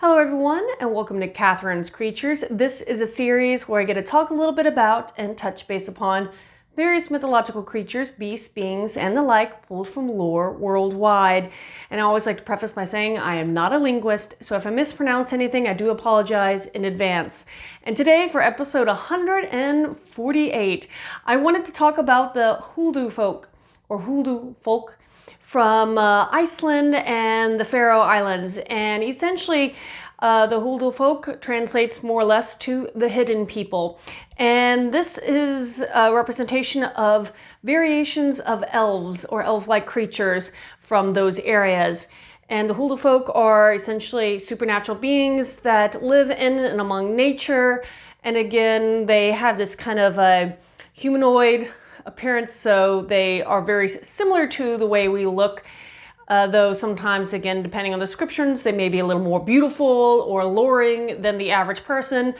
Hello everyone, and welcome to Katharine's Creatures. This is a series where I get to talk a little bit about and touch base upon various mythological creatures, beasts, beings, and the like pulled from lore worldwide. And I always like to preface by saying I am not a linguist, so if I mispronounce anything, I do apologize in advance. And today, for episode 148, I wanted to talk about the Huldufolk, or Huldufolk, from Iceland and the Faroe Islands. And essentially, the Huldufolk translates more or less to the hidden people. And this is a representation of variations of elves or elf-like creatures from those areas. And the Huldufolk are essentially supernatural beings that live in and among nature. And again, they have this kind of a humanoid appearance, so they are very similar to the way we look, though sometimes, again, depending on the descriptions, they may be a little more beautiful or alluring than the average person.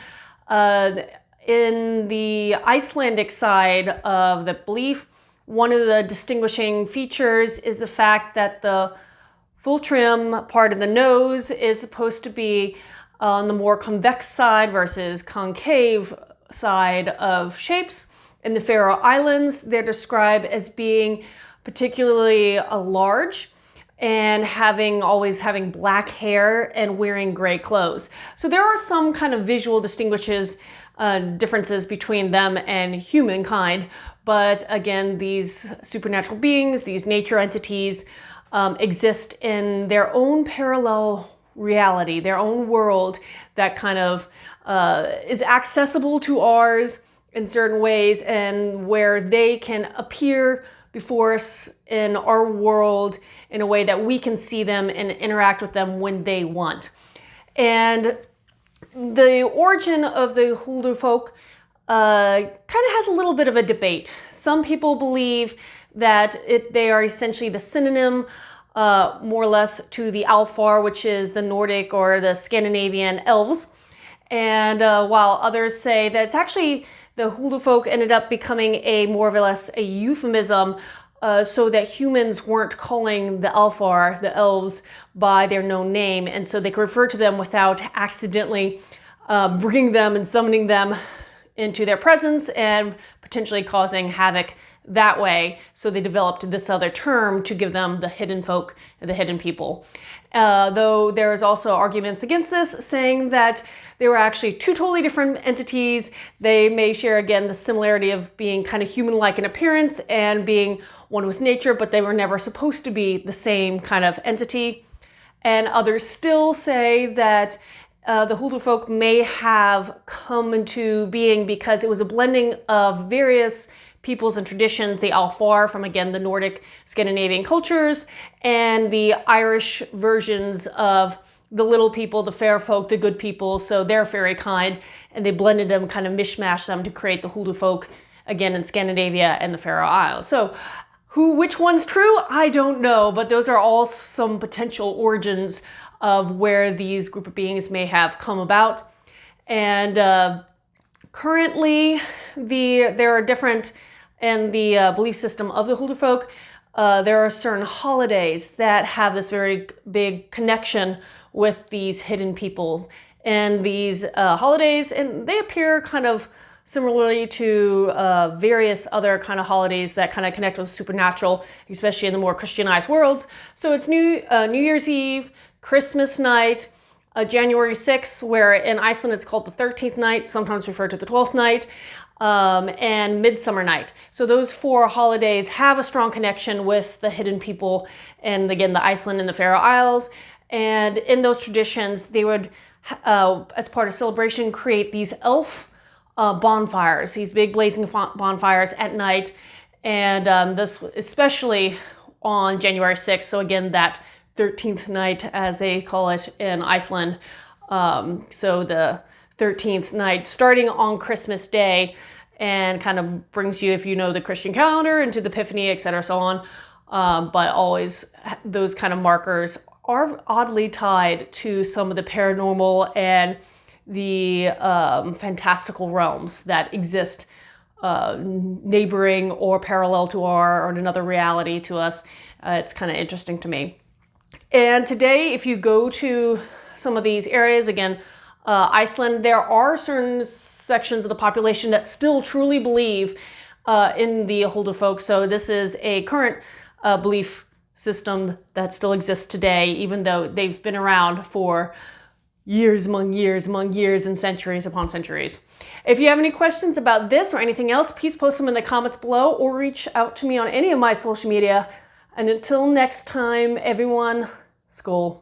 In the Icelandic side of the belief, one of the distinguishing features is the fact that the full trim part of the nose is supposed to be on the more convex side versus concave side of shapes. In the Faroe Islands, they're described as being particularly large and always having black hair and wearing gray clothes. So there are some kind of visual differences between them and humankind. But again, these supernatural beings, these nature entities, exist in their own parallel reality, their own world that kind of is accessible to ours in certain ways, and where they can appear before us in our world in a way that we can see them and interact with them when they want. And the origin of the Huldufolk kind of has a little bit of a debate. Some people believe that they are essentially the synonym, more or less, to the Alfar, which is the Nordic or the Scandinavian elves. And while others say that it's actually the Huldufolk ended up becoming a more or less a euphemism so that humans weren't calling the Alfar, the elves, by their known name. And so they could refer to them without accidentally bringing them and summoning them into their presence and potentially causing havoc that way. So they developed this other term to give them the hidden folk, the hidden people. Though there is also arguments against this, saying that they were actually two totally different entities. They may share, again, the similarity of being kind of human-like in appearance and being one with nature, but they were never supposed to be the same kind of entity. And others still say that the Huldufolk may have come into being because it was a blending of various peoples and traditions, the Alfar from, again, the Nordic Scandinavian cultures, and the Irish versions of the little people, the fair folk, the good people, so they're fairy kind, and they blended them, kind of mishmashed them to create the Huldufolk, again, in Scandinavia and the Faroe Isles. So which one's true? I don't know, but those are all some potential origins of where these group of beings may have come about. And currently, there are different, in the belief system of the Huldufolk, there are certain holidays that have this very big connection with these hidden people. And these holidays, and they appear kind of similarly to various other kind of holidays that kind of connect with supernatural, especially in the more Christianized worlds. So it's New Year's Eve, Christmas night, January 6th, where in Iceland it's called the 13th night, sometimes referred to the 12th night, and Midsummer Night. So those four holidays have a strong connection with the hidden people, and again, the Iceland and the Faroe Isles. And in those traditions, they would, as part of celebration, create these elf bonfires, these big blazing bonfires at night. And this especially on January 6th. So again, that 13th night, as they call it in Iceland. So the 13th night, starting on Christmas Day, and kind of brings you, if you know the Christian calendar, into the Epiphany, etc., so on. But always those kind of markers are oddly tied to some of the paranormal and the fantastical realms that exist neighboring or parallel to or in another reality to us. It's kind of interesting to me. And today, if you go to some of these areas. Again, Iceland, there are certain sections of the population that still truly believe in the Huldufolk. So this is a current belief system that still exists today, even though they've been around for years among years and centuries upon centuries. If you have any questions about this or anything else, please post them in the comments below or reach out to me on any of my social media. And until next time, everyone, skål.